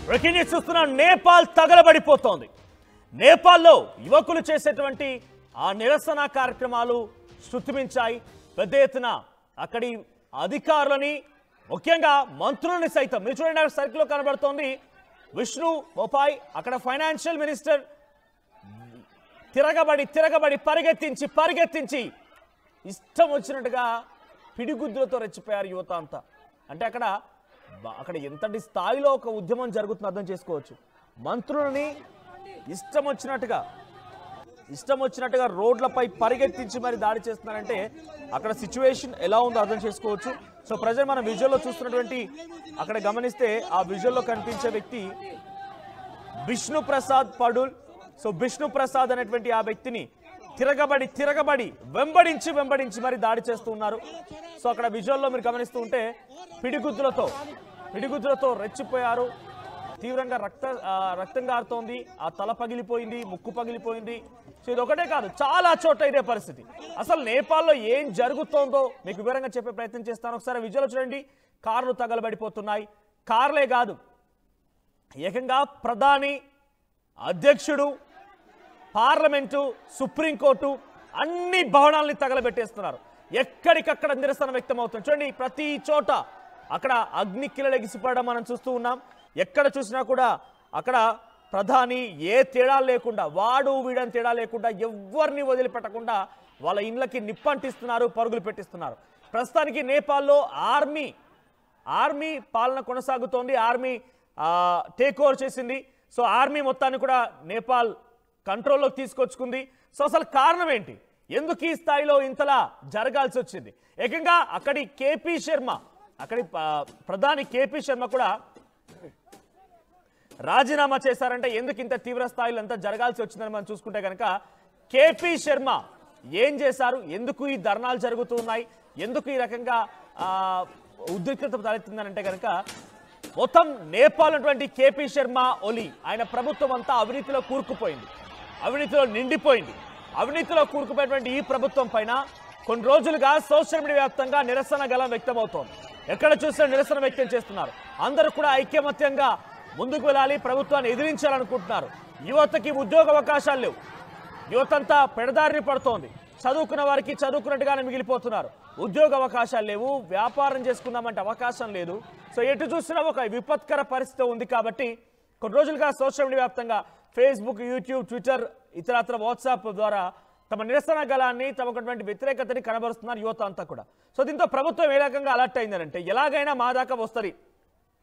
Breaking news చూస్తున్న నేపాల్ తగలబడిపోతోంది. నేపాల్లో యువకులు చేసేటువంటి ఆ నిరసన కార్యక్రమాలు శృతిమించాయి. పెద్ద ఎత్తున అక్కడి అధికారులని ముఖ్యంగా మంత్రులని సైతం మీరు చూడండి సర్కిల్లో కనబడుతోంది. విష్ణు బొపాయ్ అక్కడ ఫైనాన్షియల్ మినిస్టర్ తిరగబడి పరిగెత్తించి ఇష్టం వచ్చినట్టుగా పిడిగుద్దులతో రెచ్చిపోయారు యువత అంతా. అంటే అక్కడ ఎంతటి స్థాయిలో ఒక ఉద్యమం జరుగుతుందో అర్థం చేసుకోవచ్చు. మంత్రులని ఇష్టం వచ్చినట్టుగా రోడ్లపై పరిగెత్తించి మరి దాడి చేస్తున్నారంటే అక్కడ సిచ్యువేషన్ ఎలా ఉందో అర్థం చేసుకోవచ్చు. సో ప్రజలు మనం విజువల్లో చూస్తున్నటువంటి అక్కడ గమనిస్తే ఆ విజువల్లో కనిపించే వ్యక్తి విష్ణు ప్రసాద్ పడుల్. సో విష్ణు ప్రసాద్ అనేటువంటి ఆ వ్యక్తిని తిరగబడి వెంబడించి మరి దాడి చేస్తూ ఉన్నారు. సో అక్కడ విజువల్లో మీరు గమనిస్తూ ఉంటే పిడిగుద్దులతో రెచ్చిపోయారు. తీవ్రంగా రక్తం గారుతోంది. ఆ తల పగిలిపోయింది, ముక్కు పగిలిపోయింది. సో ఇది ఒకటే కాదు, చాలా చోట్ల ఇదే పరిస్థితి. అసలు నేపాల్లో ఏం జరుగుతోందో మీకు వివరంగా చెప్పే ప్రయత్నం చేస్తాను. ఒకసారి విజువల్ చూడండి. కార్లు తగలబడిపోతున్నాయి. కార్లే కాదు, ఏకంగా ప్రధాని, అధ్యక్షుడు, పార్లమెంటు, సుప్రీంకోర్టు అన్ని భవనాలని తగలబెట్టేస్తున్నారు. ఎక్కడికక్కడ నిరసన వ్యక్తం అవుతుంది. చూడండి, ప్రతి చోట అక్కడ అగ్నికిలలు ఎగిసిపడడం మనం చూస్తూ ఉన్నాం. ఎక్కడ చూసినా కూడా అక్కడ ప్రధాని ఏ తేడా లేకుండా, వాడు వీడని తేడా లేకుండా ఎవరిని వదిలిపెట్టకుండా వాళ్ళ ఇండ్లకి నిప్పంటిస్తున్నారు, పరుగులు పెట్టిస్తున్నారు. ప్రస్తుతానికి నేపాల్లో ఆర్మీ పాలన కొనసాగుతోంది. ఆర్మీ టేక్ ఓవర్ చేసింది. సో ఆర్మీ మొత్తాన్ని కూడా నేపాల్ కంట్రోల్లోకి తీసుకొచ్చుకుంది. సో అసలు కారణం ఏంటి, ఎందుకు ఈ స్థాయిలో ఇంతలా జరగాల్సి వచ్చింది? ఏకంగా అక్కడి ప్రధాని కేపీ శర్మ కూడా రాజీనామా చేశారంటే ఎందుకు ఇంత తీవ్ర స్థాయిలో అంతా జరగాల్సి వచ్చిందని మనం చూసుకుంటే కనుక కేపీ శర్మ ఏం చేశారు, ఎందుకు ఈ ధర్నాలు జరుగుతూ ఉన్నాయి, ఎందుకు ఈ రకంగా ఉద్రిక్తత తలెత్తిందని అంటే కనుక మొత్తం నేపాల్ ఉన్నటువంటి కేపీ శర్మ ఒలి ఆయన ప్రభుత్వం అంతా అవినీతిలో కూరుకుపోయింది, అవినీతిలో నిండిపోయింది. అవినీతిలో కూరుకుపోయినటువంటి ఈ ప్రభుత్వం పైన కొన్ని రోజులుగా సోషల్ మీడియా వ్యాప్తంగా నిరసన గలం వ్యక్తమవుతోంది. ఎక్కడ చూసినా నిరసన వ్యక్తం చేస్తున్నారు. అందరూ కూడా ఐక్యమత్యంగా ముందుకు వెళ్ళాలి, ప్రభుత్వాన్ని ఎదిరించాలనుకుంటున్నారు. యువతకి ఉద్యోగ అవకాశాలు లేవు, యువతంతా పెడదారిని పడుతోంది. చదువుకున్న వారికి చదువుకున్నట్టుగానే మిగిలిపోతున్నారు. ఉద్యోగ అవకాశాలు లేవు, వ్యాపారం చేసుకుందామంటే అవకాశం లేదు. సో ఎటు చూసినా ఒక విపత్కర పరిస్థితి ఉంది. కాబట్టి కొన్ని రోజులుగా సోషల్ మీడియా వ్యాప్తంగా ఫేస్బుక్, యూట్యూబ్, ట్విట్టర్, ఇతరత్ర వాట్సాప్ ద్వారా తమ నిరసన గలాన్ని, తమకున్నటువంటి వ్యతిరేకతని కనబరుస్తున్నారు యువత అంతా కూడా. సో దీంతో ప్రభుత్వం ఏ రకంగా అలర్ట్ అయిందనంటే ఎలాగైనా మా దాకా వస్తుంది,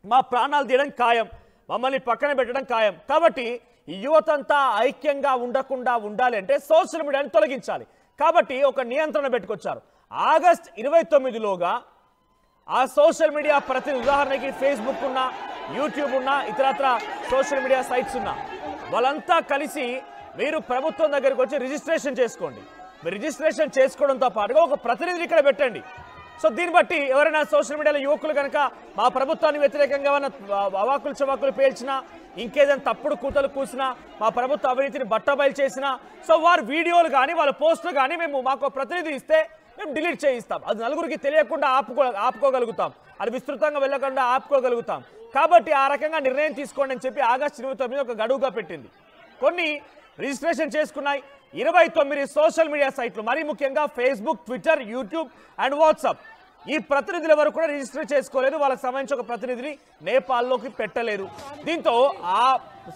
మా ప్రాణాలు తీయడం ఖాయం, మమ్మల్ని పక్కన పెట్టడం ఖాయం. కాబట్టి ఈ యువతంతా ఐక్యంగా ఉండకుండా ఉండాలి అంటే సోషల్ మీడియాని తొలగించాలి. కాబట్టి ఒక నియంత్రణ పెట్టుకొచ్చారు. ఆగస్ట్ 29లోగా ఆ సోషల్ మీడియా ప్రతినిధి, ఉదాహరణకి ఫేస్బుక్ ఉన్నా, యూట్యూబ్ ఉన్నా, ఇతరత్ర సోషల్ మీడియా సైట్స్ ఉన్నా, వాళ్ళంతా కలిసి మీరు ప్రభుత్వం దగ్గరికి వచ్చి రిజిస్ట్రేషన్ చేసుకోండి. మీరు రిజిస్ట్రేషన్ చేసుకోవడంతో పాటుగా ఒక ప్రతినిధిని ఇక్కడ పెట్టండి. సో దీన్ని బట్టి ఎవరైనా సోషల్ మీడియాలో యువకులు కనుక మా ప్రభుత్వాన్ని వ్యతిరేకంగా ఏమైనా అవాకులు చవాకులు పేల్చినా, ఇంకేదైనా తప్పుడు కూతలు కూసినా, మా ప్రభుత్వ అవినీతిని బట్టబయలు చేసినా, సో వారి వీడియోలు కానీ వాళ్ళ పోస్టులు కానీ మాకు ప్రతినిధి ఇస్తే మేము డిలీట్ చేయిస్తాం. అది నలుగురికి తెలియకుండా ఆపుకోగలుగుతాం, అది విస్తృతంగా వెళ్ళకుండా ఆపుకోగలుగుతాం. కాబట్టి ఆ రకంగా నిర్ణయం తీసుకోండి అని చెప్పి ఆగస్టు 29 ఒక గడువుగా పెట్టింది. కొన్ని రిజిస్ట్రేషన్ చేసుకున్నాయి 29 సోషల్ మీడియా సైట్లు, మరీ ముఖ్యంగా Facebook, Twitter, YouTube and WhatsApp. ఈ ప్రతినిధులు ఎవరు కూడా రిజిస్టర్ చేసుకోలేదు, వాళ్ళకి సంబంధించి ఒక ప్రతినిధిని నేపాల్లోకి పెట్టలేదు. దీంతో ఆ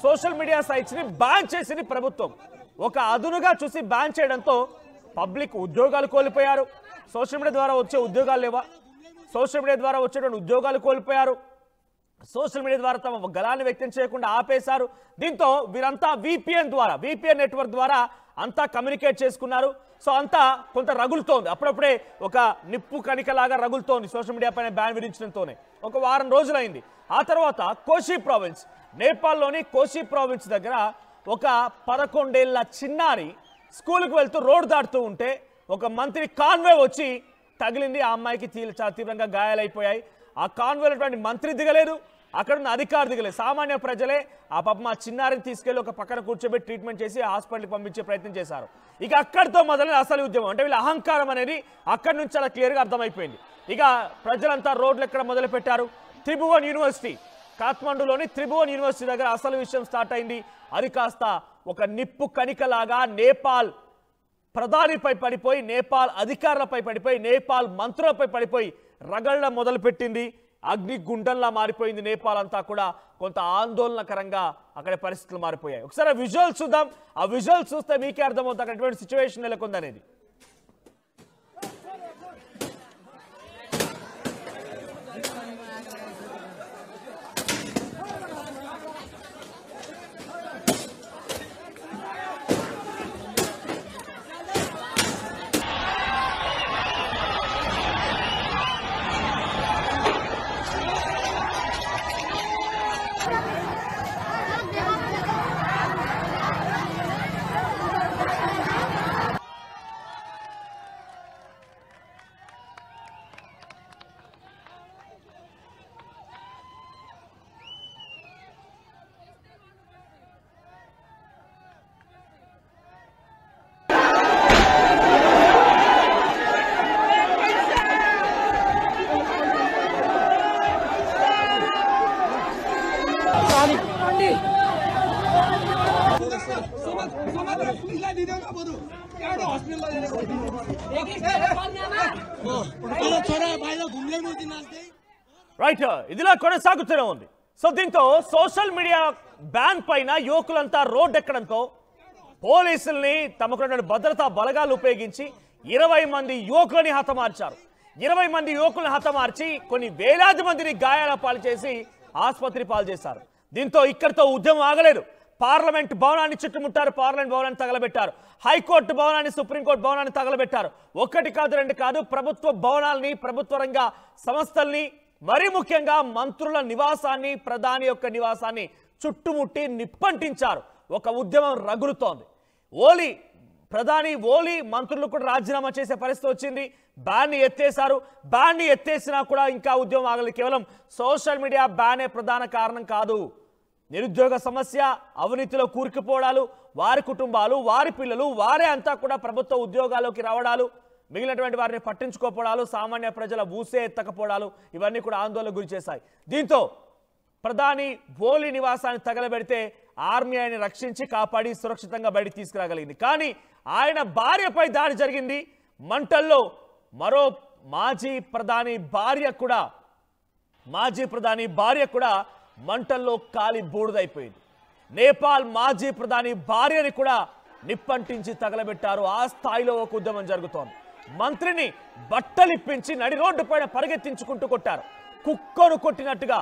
సోషల్ మీడియా సైట్స్ని బ్యాన్ చేసింది ప్రభుత్వం. ఒక అదునుగా చూసి బ్యాన్ చేయడంతో పబ్లిక్ ఉద్యోగాలు కోల్పోయారు. సోషల్ మీడియా ద్వారా వచ్చే ఉద్యోగాలు లేవా, సోషల్ మీడియా ద్వారా వచ్చేటువంటి ఉద్యోగాలు కోల్పోయారు. సోషల్ మీడియా ద్వారా తమ గలాన్ని వ్యక్తం చేయకుండా ఆపేశారు. దీంతో వీరంతా VPN నెట్వర్క్ ద్వారా అంతా కమ్యూనికేట్ చేసుకున్నారు. సో అంతా కొంత రగులుతోంది, అప్పుడప్పుడే ఒక నిప్పు కణికలాగా రగులుతోంది సోషల్ మీడియా పైన బ్యాన్ విధించడంతోనే. ఒక వారం రోజులైంది. ఆ తర్వాత కోషి ప్రావిన్స్, నేపాల్లోని కోషి ప్రావిన్స్ దగ్గర ఒక 11 ఏళ్ల చిన్నారి స్కూల్కి వెళ్తూ రోడ్డు దాటుతూ ఉంటే ఒక మంత్రి కాన్వే వచ్చి తగిలింది. ఆ అమ్మాయికి చాలా తీవ్రంగా గాయాలైపోయాయి. ఆ కాన్వేలో మంత్రి దిగలేదు, అక్కడ ఉన్న అధికారి దిగలేదు, సామాన్య ప్రజలే ఆ పాప మా చిన్నారిని తీసుకెళ్లి ఒక పక్కన కూర్చోబెట్టి ట్రీట్మెంట్ చేసి హాస్పిటల్కి పంపించే ప్రయత్నం చేశారు. ఇక అక్కడితో మొదలైన అసలు ఉద్యమం, అంటే వీళ్ళ అహంకారం అనేది అక్కడి నుంచి చాలా క్లియర్గా అర్థమైపోయింది. ఇక ప్రజలంతా రోడ్లు ఎక్కడ మొదలు పెట్టారు. త్రిభువన్ యూనివర్సిటీ కాఠ్మండూలోని త్రిభువన్ యూనివర్సిటీ దగ్గర అసలు విషయం స్టార్ట్ అయింది. అది కాస్త ఒక నిప్పు కణికలాగా నేపాల్ ప్రధానిపై పడిపోయి, నేపాల్ అధికారులపై పడిపోయి, నేపాల్ మంత్రులపై పడిపోయి రగళ్ళ మొదలుపెట్టింది. అగ్నిగుండంలా మారిపోయింది. నేపాల్ అంతా కూడా కొంత ఆందోళనకరంగా అక్కడ పరిస్థితులు మారిపోయాయి. ఒకసారి ఆ విజువల్స్ చూద్దాం. ఆ విజువల్స్ చూస్తే మీకే అర్థమవుతుంది అక్కడ ఎటువంటి సిచ్యువేషన్ నెలకొందనేది. రైట్, ఇదిలా కొనసాగుతూనే ఉంది. సో దీంతో సోషల్ మీడియా బ్యాన్ పైన యువకులంతా రోడ్ ఎక్కడంతో పోలీసుల్ని తమకున్న భద్రతా బలగాలు ఉపయోగించి 20 మంది యువకులని హతమార్చారు. 20 మంది యువకులను హతమార్చి కొన్ని వేలాది మందిని గాయాల పాలు చేసి ఆసుపత్రి పాలు చేశారు. దీంతో ఇక్కడితో ఉద్యమం ఆగలేదు. పార్లమెంట్ భవనాన్ని చుట్టుముట్టారు. పార్లమెంట్ భవనాన్ని తగలబెట్టారు. హైకోర్టు భవనాన్ని, సుప్రీంకోర్టు భవనాన్ని తగలబెట్టారు. ఒకటి కాదు, రెండు కాదు, ప్రభుత్వ భవనాల్ని, ప్రభుత్వ రంగ సంస్థల్ని, మరీ ముఖ్యంగా మంత్రుల నివాసాన్ని, ప్రధాని యొక్క నివాసాన్ని చుట్టుముట్టి నిప్పంటించారు. ఒక ఉద్యమం రగులుతోంది. ప్రధాని ఓలీ మంత్రులు కూడా రాజీనామా చేసే పరిస్థితి వచ్చింది. బ్యాన్ని ఎత్తేశారు. బ్యాన్ని ఎత్తేసినా కూడా ఇంకా ఉద్యమం ఆగలేదు. కేవలం సోషల్ మీడియా బ్యానే ప్రధాన కారణం కాదు. నిరుద్యోగ సమస్య, అవినీతిలో కూరుకుపోవడాలు, వారి కుటుంబాలు, వారి పిల్లలు, వారే అంతా కూడా ప్రభుత్వ ఉద్యోగాల్లోకి రావడాలు, మిగిలినటువంటి వారిని పట్టించుకోపోవడాలు, సామాన్య ప్రజల ఊసే ఎత్తకపోవడాలు, ఇవన్నీ కూడా ఆందోళనకు గురి చేశాయి. దీంతో ప్రధాని ఓలీ నివాసాన్ని తగలబెడితే ఆర్మీ ఆయన రక్షించి కాపాడి సురక్షితంగా బయటికి తీసుకురాగలిగింది. కానీ ఆయన భార్యపై దాడి జరిగింది. మంటల్లో మరో మాజీ ప్రధాని భార్య కూడా మంటల్లో కాలి బూడిదైపోయింది. నేపాల్ మాజీ ప్రధాని భార్యని కూడా నిప్పంటించి తగలబెట్టారు. ఆ స్థాయిలో ఒక ఉద్యమం జరుగుతోంది. మంత్రిని బట్టలిప్పించి నడి రోడ్డు పైన పరిగెత్తించుకుంటూ కొట్టారు. కుక్కను కొట్టినట్టుగా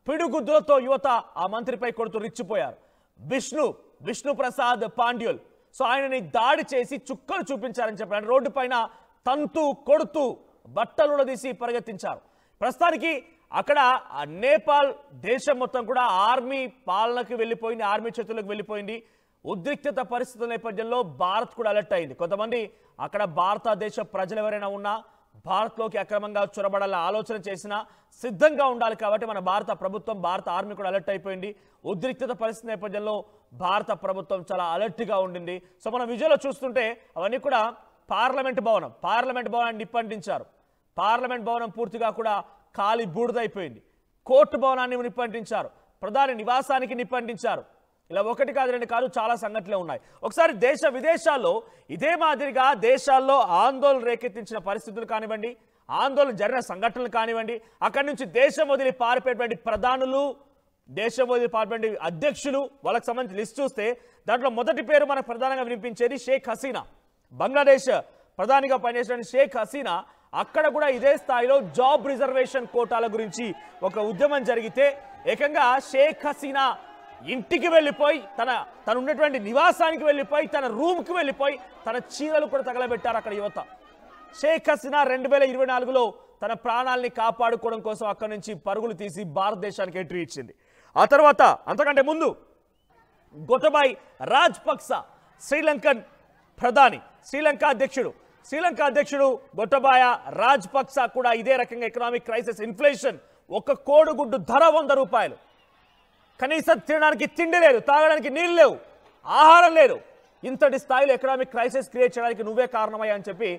పిడుగుద్దులతో యువత ఆ మంత్రిపై కొడుతూ రిచ్చిపోయారు. విష్ణు ప్రసాద్ పాండ్యుల్, సో ఆయనని దాడి చేసి చుక్కలు చూపించారని చెప్పారు. రోడ్డు పైన తంతు కొడుతూ బట్టలు తీసి పరిగెత్తించారు. ప్రస్తుతానికి అక్కడ నేపాల్ దేశం మొత్తం కూడా ఆర్మీ పాలనకు వెళ్ళిపోయింది, ఆర్మీ చేతులకు వెళ్ళిపోయింది. ఉద్రిక్తత పరిస్థితుల నేపథ్యంలో భారత్ కూడా అలర్ట్ అయింది. కొంతమంది అక్కడ భారతదేశ ప్రజలు ఎవరైనా ఉన్నా భారత్లోకి అక్రమంగా చొరబడాలని ఆలోచన చేసినా సిద్ధంగా ఉండాలి. కాబట్టి మన భారత ప్రభుత్వం, భారత ఆర్మీ కూడా అలర్ట్ అయిపోయింది. ఉద్రిక్తత పరిస్థితి నేపథ్యంలో భారత ప్రభుత్వం చాలా అలర్ట్గా ఉండింది. సో మనం విజువల్లో చూస్తుంటే అవన్నీ కూడా పార్లమెంట్ భవనాన్ని నిప్పంటించారు. పార్లమెంట్ భవనం పూర్తిగా కూడా కాలి బూడిదైపోయింది. కోర్టు భవనాన్ని నిప్పంటించారు. ప్రధాని నివాసానికి నిప్పంటించారు. ఇలా ఒకటి కాదు, రెండు కాదు, చాలా సంఘటనలు ఉన్నాయి. ఒకసారి దేశ విదేశాల్లో ఇదే మాదిరిగా దేశాల్లో ఆందోళన రేకెత్తించిన పరిస్థితులు కానివ్వండి, ఆందోళన జరిగిన సంఘటనలు కానివ్వండి, అక్కడి నుంచి దేశం వదిలి పారిపోయేటువంటి ప్రధానులు, దేశం వదిలి పారిపోయే అధ్యక్షులు, వాళ్ళకి సంబంధించి లిస్ట్ చూస్తే దాంట్లో మొదటి పేరు మనకు ప్రధానంగా వినిపించేది షేక్ హసీనా. బంగ్లాదేశ్ ప్రధానిగా పనిచేసిన షేక్ హసీనా అక్కడ కూడా ఇదే స్థాయిలో జాబ్ రిజర్వేషన్ కోటాల గురించి ఒక ఉద్యమం జరిగితే ఏకంగా షేక్ హసీనా ఇంటికి వెళ్ళిపోయి తను ఉన్నటువంటి నివాసానికి వెళ్ళిపోయి తన రూమ్కి వెళ్ళిపోయి తన చీరలు కూడా తగలబెట్టారు అక్కడ యువత. షేక్ హసీనా 2024లో తన ప్రాణాలని కాపాడుకోవడం కోసం అక్కడి నుంచి పరుగులు తీసి భారతదేశానికి ఎంట్రీ ఇచ్చింది. ఆ తర్వాత అంతకంటే ముందు గోటబాయ్ రాజపక్స శ్రీలంకన్ ప్రధాని, శ్రీలంక అధ్యక్షుడు గోటబాయ రాజపక్స కూడా ఇదే రకంగా ఎకనామిక్ క్రైసిస్, ఇన్ఫ్లేషన్, ఒక కోడిగుడ్డు ధర 100 రూపాయలు, కనీసం తినడానికి తిండి లేదు, తాగడానికి నీళ్ళు లేవు, ఆహారం లేదు. ఇంతటి స్థాయిలో ఎకనామిక్ క్రైసిస్ క్రియేట్ చేయడానికి నువ్వే కారణమయ్యా అని చెప్పి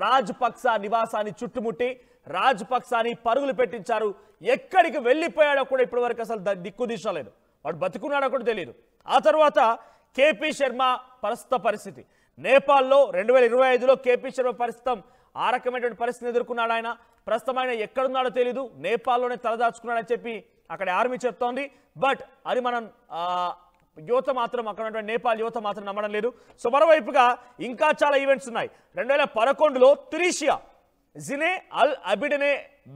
రాజపక్స నివాసాన్ని చుట్టుముట్టి రాజపక్సాని పరుగులు పెట్టించారు. ఎక్కడికి వెళ్ళిపోయాడో కూడా ఇప్పటి వరకు అసలు దిక్కు దిశ లేదు. వాడు బతుకున్నాడో కూడా తెలియదు. ఆ తర్వాత కేపీ శర్మ ప్రస్తుత పరిస్థితి నేపాల్లో 2025లో కేపీ శర్మ ప్రస్తుతం ఆ రకమైనటువంటి పరిస్థితిని ఎదుర్కొన్నాడు. ఆయన ప్రస్తుతం ఆయన ఎక్కడున్నాడో తెలియదు, నేపాల్లోనే తలదాచుకున్నాడని చెప్పి అక్కడ ఆర్మీ చెప్తోంది. బట్ అది మనం యువత మాత్రం అక్కడ ఉన్నటువంటి నేపాల్ యువత మాత్రం నమ్మడం లేదు. సో మరోవైపుగా ఇంకా చాలా ఈవెంట్స్ ఉన్నాయి. 2011లో తునీషియా జినే అల్ అబిడెనే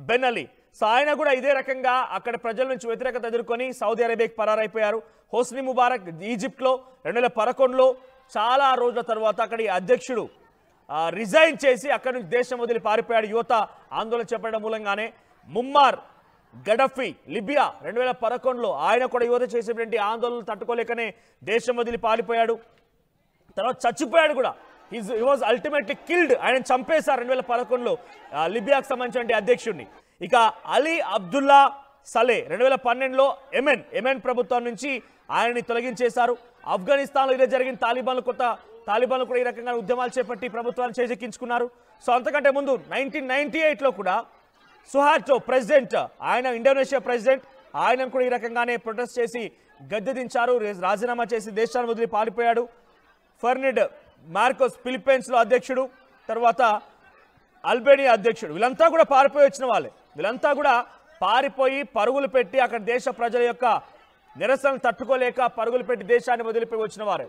బెన్ అలీ, సో ఆయన కూడా ఇదే రకంగా అక్కడ ప్రజల నుంచి వ్యతిరేకత ఎదుర్కొని సౌదీ అరేబియాకి పరారైపోయారు. హోస్ని ముబారక్ ఈజిప్ట్లో 2011లో చాలా రోజుల తర్వాత అక్కడి అధ్యక్షుడు రిజైన్ చేసి అక్కడి నుంచి దేశం వదిలి పారిపోయాడు యువత ఆందోళన చేపట్టడం మూలంగానే. ముమ్మార్ గడఫీ లిబియా 2011లో ఆయన కూడా యువత చేసేటువంటి ఆందోళనలు తట్టుకోలేకనే దేశం వదిలి పారిపోయాడు. తర్వాత చచ్చిపోయాడు కూడా. He was ultimately killed. ఆయన చంపేశారు 2011లో లిబియాకు సంబంధించిన అధ్యక్షుడిని. ఇక అలీ అబ్దుల్లా సలే 2012లో ఎమెన్ ప్రభుత్వం నుంచి ఆయనని తొలగించేశారు. ఆఫ్ఘనిస్తాన్లో ఇదే జరిగిన తాలిబాన్లు కూడా ఈ రకంగా ఉద్యమాలు చేపట్టి ప్రభుత్వాన్ని చేజెక్కించుకున్నారు. సో అంతకంటే ముందు 1998లో కూడా సుహార్టో ప్రెసిడెంట్, ఆయన ఇండోనేషియా ప్రెసిడెంట్, ఆయన కూడా ఈ రకంగానే ప్రొటెస్ట్ చేసి గద్దె దించారు. రాజీనామా చేసి దేశాన్ని వదిలి పారిపోయాడు. ఫెర్నిడ్ మార్కోస్ ఫిలిప్పైన్స్లో అధ్యక్షుడు, తర్వాత అల్బేనియా అధ్యక్షుడు, వీళ్ళంతా కూడా పారిపోయి వచ్చిన వాళ్ళే. వీళ్ళంతా కూడా పారిపోయి పరుగులు పెట్టి అక్కడ దేశ ప్రజల యొక్క నిరసనలు తట్టుకోలేక పరుగులు పెట్టి దేశాన్ని వదిలిపోయి వచ్చిన వారే.